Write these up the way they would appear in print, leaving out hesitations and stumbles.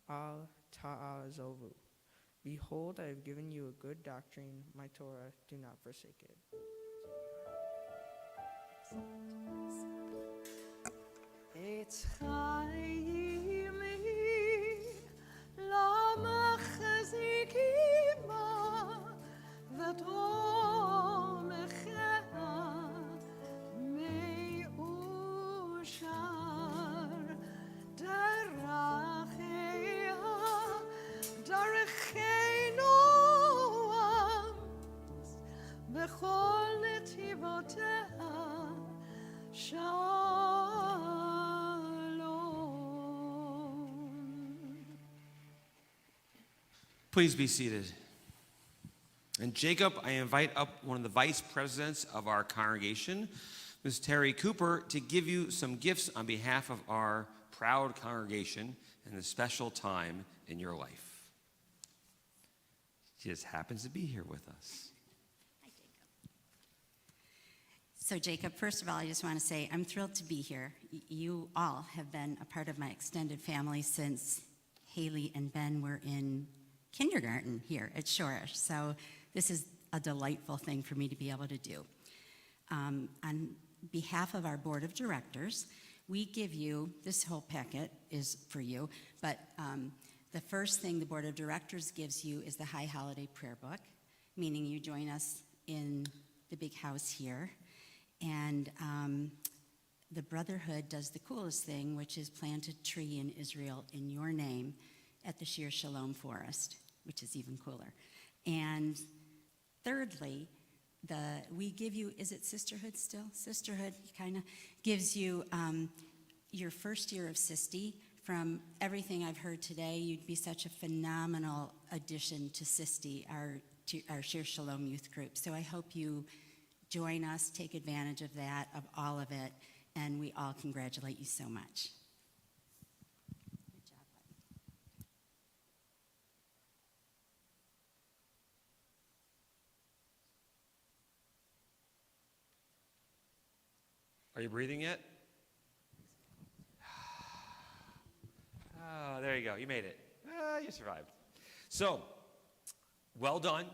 al ta'azovu. Behold, I have given you a good doctrine, my Torah, do not forsake it. It's Chaimi, Lama Chazikima, Vatom Echea, Meushar, Darachea, Daracheno, Bechol Netivotea, Shalom. Please be seated. And Jacob, I invite up one of the vice presidents of our congregation, Ms. Terry Cooper, to give you some gifts on behalf of our proud congregation in this special time in your life. She just happens to be here with us. Hi, Jacob. So, Jacob, first of all, I just want to say I'm thrilled to be here. You all have been a part of my extended family since Haley and Ben were in kindergarten here at Shorish. So this is a delightful thing for me to be able to do. On behalf of our board of directors, we give you, this whole packet is for you, but the first thing the board of directors gives you is the High Holiday Prayer Book, meaning you join us in the big house here. And the Brotherhood does the coolest thing, which is plant a tree in Israel in your name at the Shir Shalom Forest, which is even cooler. And thirdly, we give you, is it sisterhood still? Sisterhood kind of gives you your first year of SISTE. From everything I've heard today, you'd be such a phenomenal addition to SISTE, our Shir Shalom youth group. So I hope you join us, take advantage of that, of all of it, and we all congratulate you so much. Good job, buddy. Are you breathing yet? Oh, there you go. You made it. You survived. So, well done.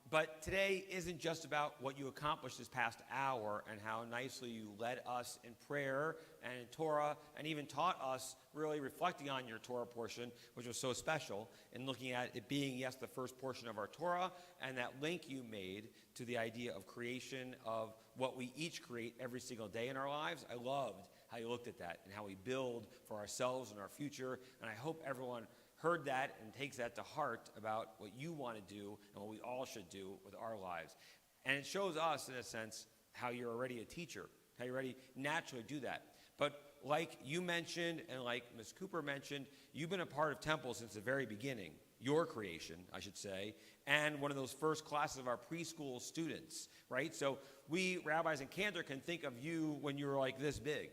But today isn't just about what you accomplished this past hour and how nicely you led us in prayer and in Torah and even taught us really reflecting on your Torah portion, which was so special, and looking at it being, yes, the first portion of our Torah, and that link you made to the idea of creation, of what we each create every single day in our lives. I loved how you looked at that and how we build for ourselves and our future, and I hope everyone heard that and takes that to heart about what you want to do and what we all should do with our lives. And it shows us, in a sense, how you're already a teacher, how you already naturally do that. But like you mentioned and like Ms. Cooper mentioned, you've been a part of Temple since the very beginning, your creation, I should say, and one of those first classes of our preschool students, right? So we, rabbis in Cantor, can think of you when you were like this big.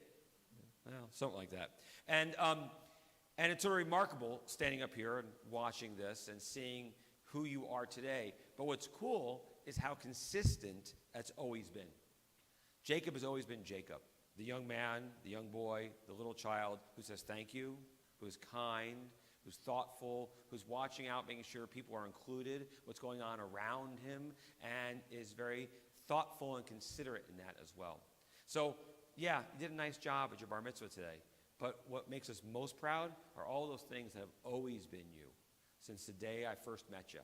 Well, something like that. And it's sort of remarkable standing up here and watching this and seeing who you are today. But what's cool is how consistent that's always been. Jacob has always been Jacob, the young man, the young boy, the little child who says thank you, who's kind, who's thoughtful, who's watching out, making sure people are included, what's going on around him, and is very thoughtful and considerate in that as well. So, yeah, you did a nice job at your bar mitzvah today. But what makes us most proud are all those things that have always been you since the day I first met you.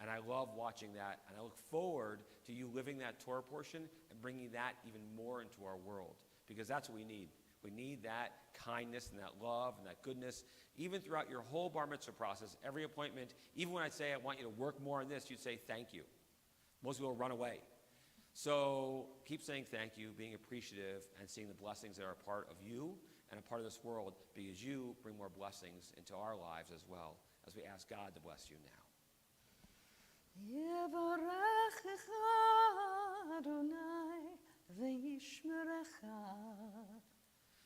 And I love watching that, and I look forward to you living that Torah portion and bringing that even more into our world, because that's what we need. We need that kindness and that love and that goodness, even throughout your whole bar mitzvah process, every appointment. Even when I say I want you to work more on this, you'd say thank you. Most people run away. So keep saying thank you, being appreciative, and seeing the blessings that are a part of you and a part of this world, because you bring more blessings into our lives as well, as we ask God to bless you now.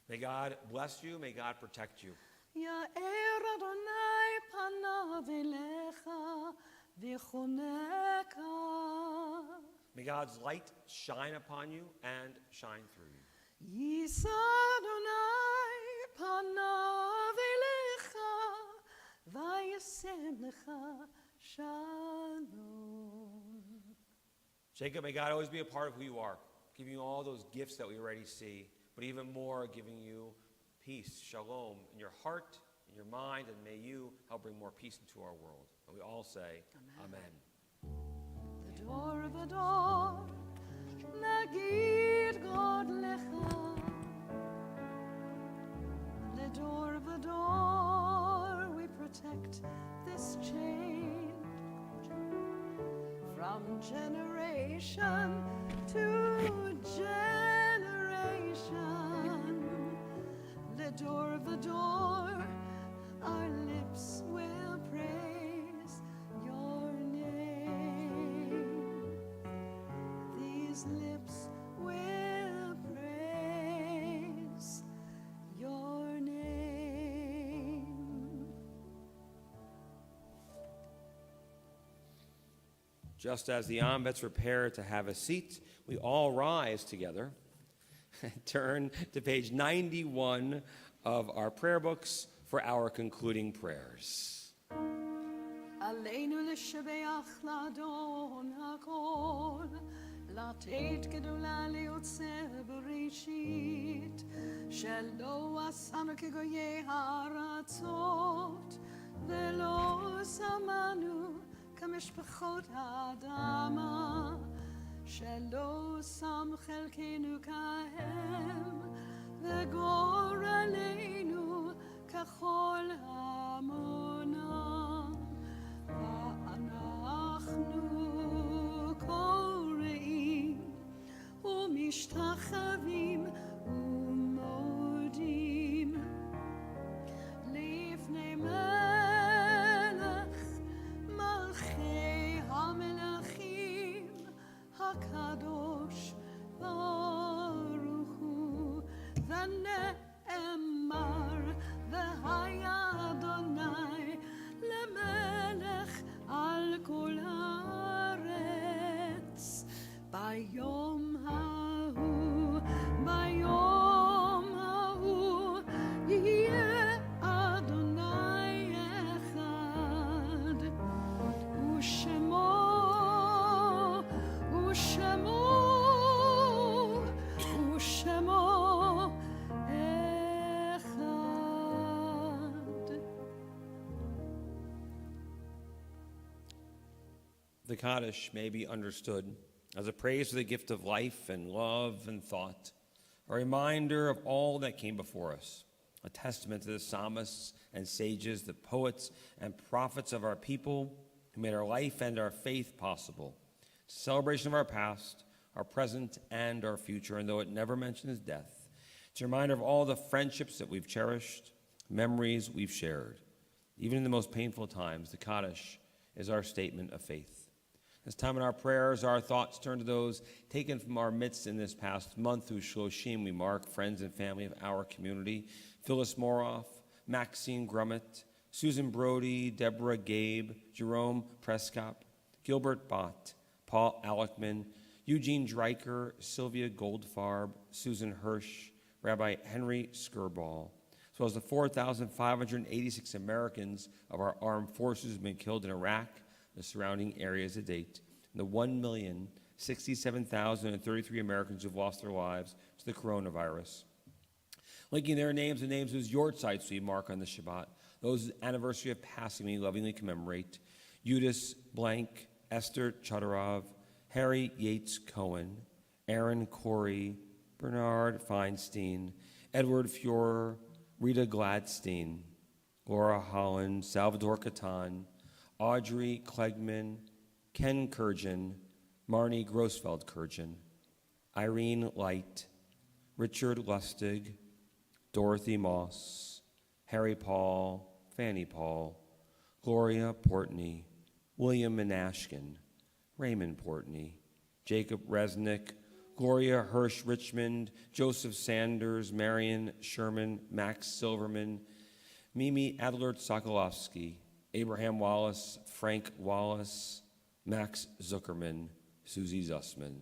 May God bless you. May God protect you. May God's light shine upon you and shine through you. lecha shalom. Jacob, may God always be a part of who you are, giving you all those gifts that we already see, but even more giving you peace, shalom, in your heart, in your mind, and may you help bring more peace into our world. And we all say, Amen. The door of the door, nagid God lecha. The door of the door, we protect this chain from generation to generation. The door of the door, our lips will praise your name. These lips will praise your name. Just as the Omtvedts prepare to have a seat, we all rise together and turn to page 91 of our prayer books for our concluding prayers. עלינו לשבח לאדון הכל, לתת גדולה ליוצר בראשית, שלא עשנו כגויי הארצות, ולא שמנו כמשפחות האדמה, שלא שם חלקנו כהם, וגורלנו ככל המונם. ואנחנו קוראים ומשתחווים ומודים לפני מלך מלכי המלכים הקדוש ברוך הוא. ונאמר והיה אדוני למלך על כל הארץ ביום ההוא, ביום ההוא יהיה אדוני אחד, ושמו The Kaddish may be understood as a praise for the gift of life and love and thought, a reminder of all that came before us, a testament to the psalmists and sages, the poets and prophets of our people who made our life and our faith possible. It's a celebration of our past, our present, and our future, and though it never mentions death, it's a reminder of all the friendships that we've cherished, memories we've shared. Even in the most painful times, the Kaddish is our statement of faith. This time in our prayers, our thoughts turn to those taken from our midst in this past month through Shloshim. We mark friends and family of our community: Phyllis Moroff, Maxine Grummett, Susan Brody, Deborah Gabe, Jerome Prescott, Gilbert Bott, Paul Alekman, Eugene Dreiker, Sylvia Goldfarb, Susan Hirsch, Rabbi Henry Skirball, as well as the 4,586 Americans of our armed forces who have been killed in Iraq, the surrounding areas to date, and the 1,067,033 Americans who've lost their lives to the coronavirus. Linking their names and names whose yortzites we mark on the Shabbat, those anniversary of passing we lovingly commemorate: Eudice Blank, Esther Chodorov, Harry Yates Cohen, Aaron Corey, Bernard Feinstein, Edward Fuhrer, Rita Gladstein, Laura Holland, Salvador Catan, Audrey Klegman, Ken Kurjan, Marnie Grossfeld Kurjan, Irene Light, Richard Lustig, Dorothy Moss, Harry Paul, Fanny Paul, Gloria Portney, William Menashkin, Raymond Portney, Jacob Resnick, Gloria Hirsch Richmond, Joseph Sanders, Marion Sherman, Max Silverman, Mimi Adler Sokolowski, Abraham Wallace, Frank Wallace, Max Zuckerman, Susie Zussman.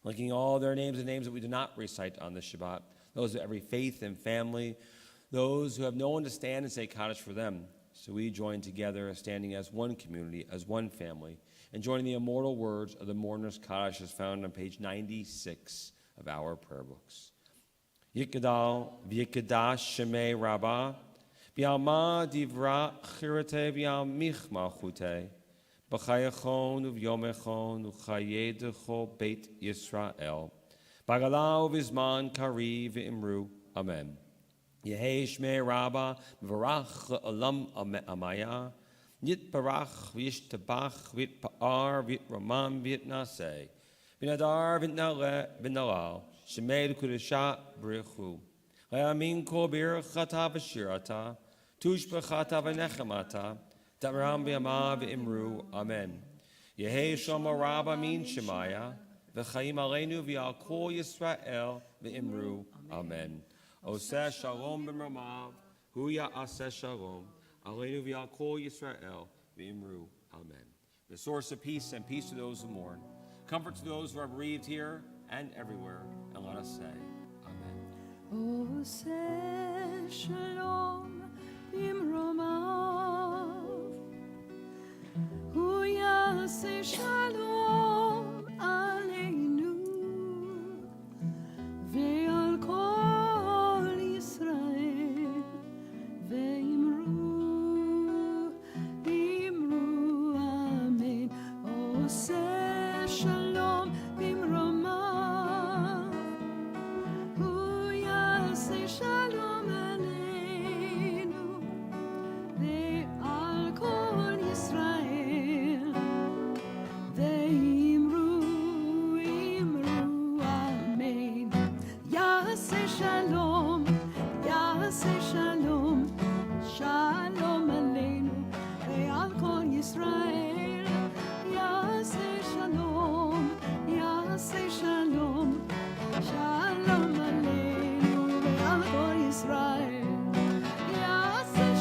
Linking all their names and names that we do not recite on the Shabbat, those of every faith and family, those who have no one to stand and say Kaddish for them, So we join together, standing as one community, as one family, and joining the immortal words of the mourner's Kaddish as found on page 96 of our prayer books. Yikadal v'yikadash shemei rabbah, v'yalma divra chirate v'yalmich malchute, b'chayachon uv'yomechon u'chayedecho beit Yisrael, b'agalau v'zman kari v'imru. Amen. Yehei shmei rabbah v'varach alam amaya, Yit barach v'yishtabach v'yitpa'ar v'yitramam v'yitnaseh, v'nadar v'nalal, shemei l'kudesha b'richu. Ha'yamin kol b'irchata v'shirata, tush b'chata v'nechemata, ta'ram v'yama v'imru. Amen. Yehei shama rabba min shemaya, v'chaim aleinu v'yal kol Yisrael v'imru. Amen. Oseh shalom b'mramav, hu ya'aseh shalom. Aleinu v'yal kol Yisrael v'imru. Amen. The source of peace, and peace to those who mourn. Comfort to those who are bereaved here and everywhere. And let us say, Amen. Oseh shalom b'mromav, hu yaseh shalom aleinu, ve'al kol Yisrael ve'imru. Shalom b'mromav, hu yaseh shalom aleinu, ve'al kol Yisrael ve'imru, imru, amen. Yaseh shalom, shalom aleinu, ve'al kol Yisrael. Say shalom, shalom aleinu ve'al kol Yisrael. Yaseh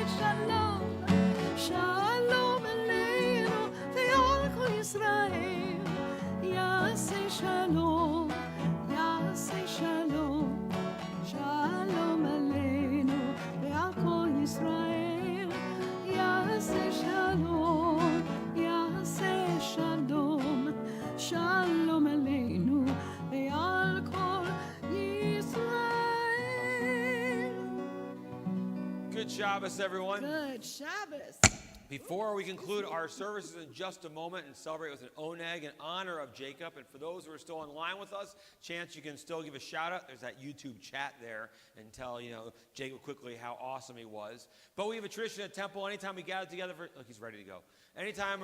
shalom, shalom aleinu ve'al kol Yisrael. Yaseh shalom, shalom aleinu ve'al kol Yisrael. Yaseh shalom, shalom aleinu ve'al kol Yisrael. Good Shabbos, everyone. Good Shabbos. Before we conclude our services in just a moment and celebrate with an oneg in honor of Jacob, and for those who are still online with us, chance you can still give a shout out. There's that YouTube chat there and tell Jacob quickly how awesome he was. But we have a tradition at Temple. Anytime we gather together for, look, he's ready to go. Anytime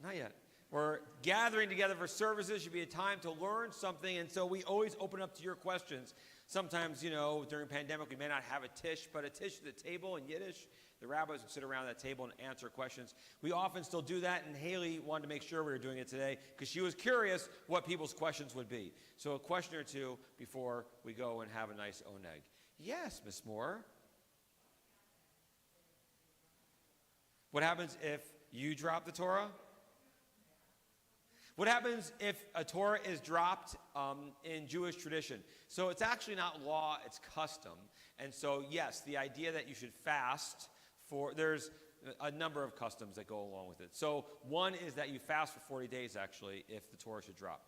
not yet. We're gathering together for services. Should be a time to learn something, and so we always open up to your questions. Sometimes, during pandemic, we may not have a tish, but a tish at the table in Yiddish. The rabbis would sit around that table and answer questions. We often still do that, and Haley wanted to make sure we were doing it today because she was curious what people's questions would be. So a question or two before we go and have a nice oneg. Yes, Miss Moore. What happens if you drop the Torah? What happens if a Torah is dropped in Jewish tradition? So it's actually not law, it's custom. And so, yes, the idea that you should fast there's a number of customs that go along with it. So one is that you fast for 40 days, actually, if the Torah should drop.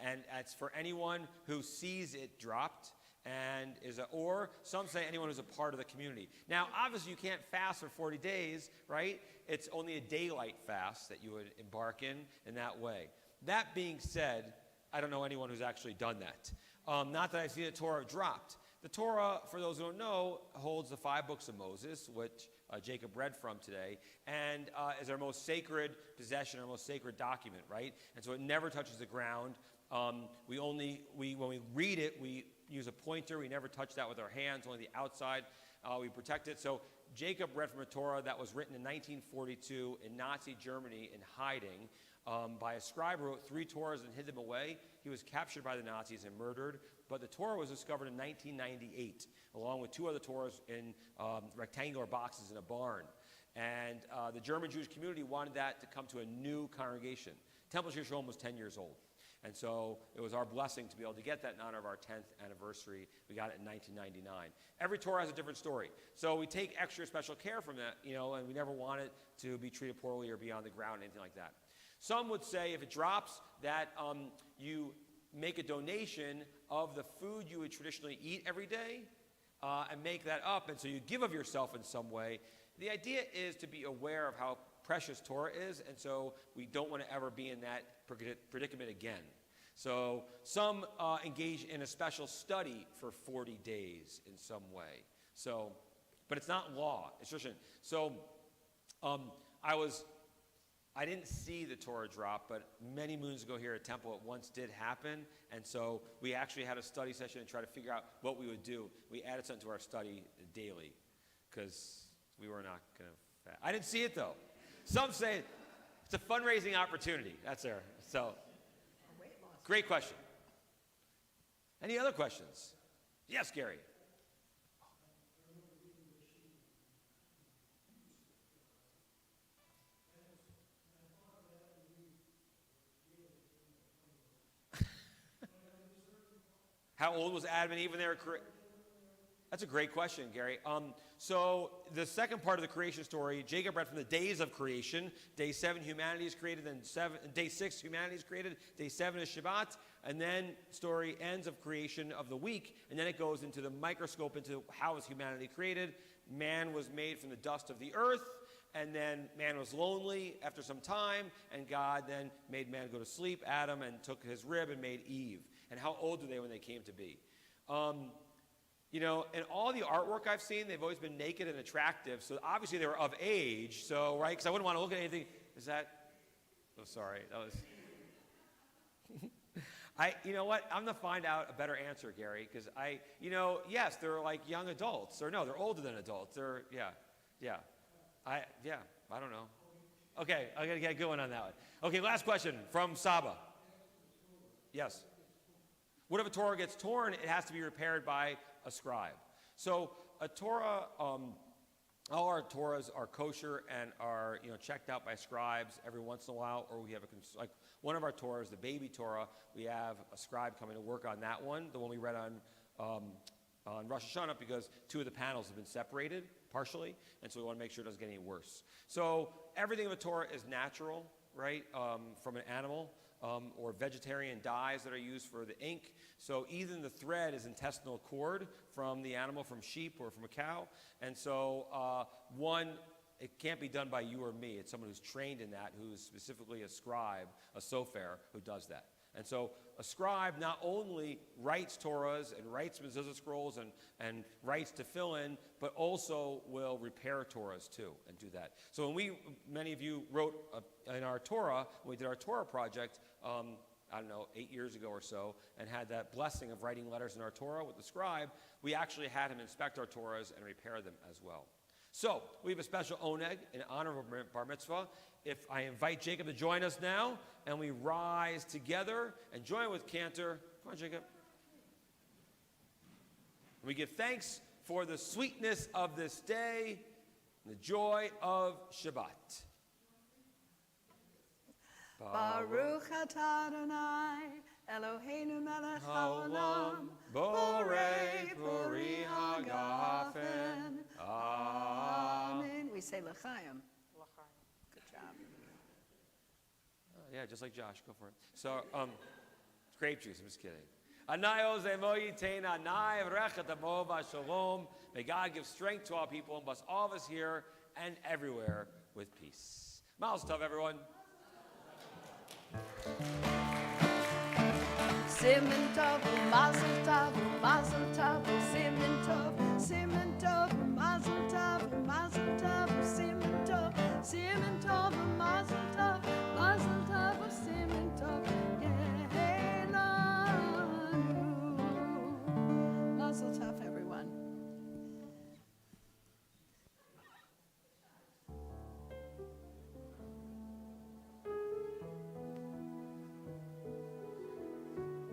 And it's for anyone who sees it dropped, and or some say anyone who's a part of the community. Now, obviously, you can't fast for 40 days, right? It's only a daylight fast that you would embark in that way. That being said, I don't know anyone who's actually done that. Not that I've seen the Torah dropped. The Torah, for those who don't know, holds the 5 books of Moses, which Jacob read from today, and is our most sacred possession, our most sacred document, right? And so it never touches the ground. When we read it, we use a pointer. We never touch that with our hands, only the outside. We protect it. So Jacob read from a Torah that was written in 1942 in Nazi Germany in hiding by a scribe who wrote 3 Torahs and hid them away. He was captured by the Nazis and murdered. But the Torah was discovered in 1998, along with 2 other Torahs in rectangular boxes in a barn. And the German Jewish community wanted that to come to a new congregation. Temple Shir Shalom was 10 years old. And so it was our blessing to be able to get that in honor of our 10th anniversary. We got it in 1999. Every Torah has a different story. So we take extra special care from that, and we never want it to be treated poorly or be on the ground, anything like that. Some would say if it drops that you make a donation of the food you would traditionally eat every day and make that up, and so you give of yourself in some way. The idea is to be aware of how precious Torah is, and so we don't want to ever be in that predicament again. So some engage in a special study for 40 days in some way. So, but it's not law, it's tradition. So I didn't see the Torah drop, but many moons ago here at Temple it once did happen, and so we actually had a study session and tried to figure out what we would do. We added something to our study daily because we were not going to. I didn't see it though. Some say it's a fundraising opportunity. That's there. So, great question. Any other questions? Yes, Gary. How old was Adam and Eve when they were created? That's a great question, Gary. So the second part of the creation story, Jacob read from the days of creation. Day 7, humanity is created. Then day 6, humanity is created. Day 7 is Shabbat. And then story ends of creation of the week. And then it goes into the microscope into how is humanity created. Man was made from the dust of the earth. And then man was lonely after some time. And God then made man go to sleep, Adam, and took his rib and made Eve. And how old were they when they came to be? In all the artwork I've seen, they've always been naked and attractive. So obviously they were of age. So, right? Because I wouldn't want to look at anything. Is that? Oh, sorry. That was. You know what? I'm going to find out a better answer, Gary. Because yes, they're like young adults. Or no, they're older than adults. Yeah. I don't know. Okay, I got to get a good one on that one. Okay, last question from Saba. Yes. What if a Torah gets torn? It has to be repaired by a scribe. So a Torah, all our Torahs are kosher and are checked out by scribes every once in a while, or we have like one of our Torahs, the baby Torah, we have a scribe coming to work on that one, the one we read on Rosh Hashanah, because 2 of the panels have been separated partially, and so we want to make sure it doesn't get any worse. So everything of a Torah is natural, right, from an animal. Or vegetarian dyes that are used for the ink. So even the thread is intestinal cord from the animal, from sheep or from a cow. And so it can't be done by you or me. It's someone who's trained in that, who's specifically a scribe, a sofer, who does that. And so a scribe not only writes Torahs and writes mezuzah scrolls and writes to fill in, but also will repair Torahs too and do that. So when many of you wrote in our Torah, when we did our Torah project, 8 years ago or so, and had that blessing of writing letters in our Torah with the scribe, we actually had him inspect our Torahs and repair them as well. So we have a special oneg in honor of bar mitzvah. If I invite Jacob to join us now, and we rise together and join with Cantor. Come on, Jacob. We give thanks for the sweetness of this day and the joy of Shabbat. Baruch atah Adonai, Eloheinu melech haolam, Borei Pori Hagafen. Amen. We say l'chaim. Good job. Yeah, just like Josh. Go for it. So, grape juice. I'm just kidding. Anai ozemo yitain anai v'rechet amo v'shalom. May God give strength to all people and bless all of us here and everywhere with peace. Mazel tov, everyone. Simen tov, mazel tov, mazel tov, simen tov, mazel tov, mazel tov, simen tov, simen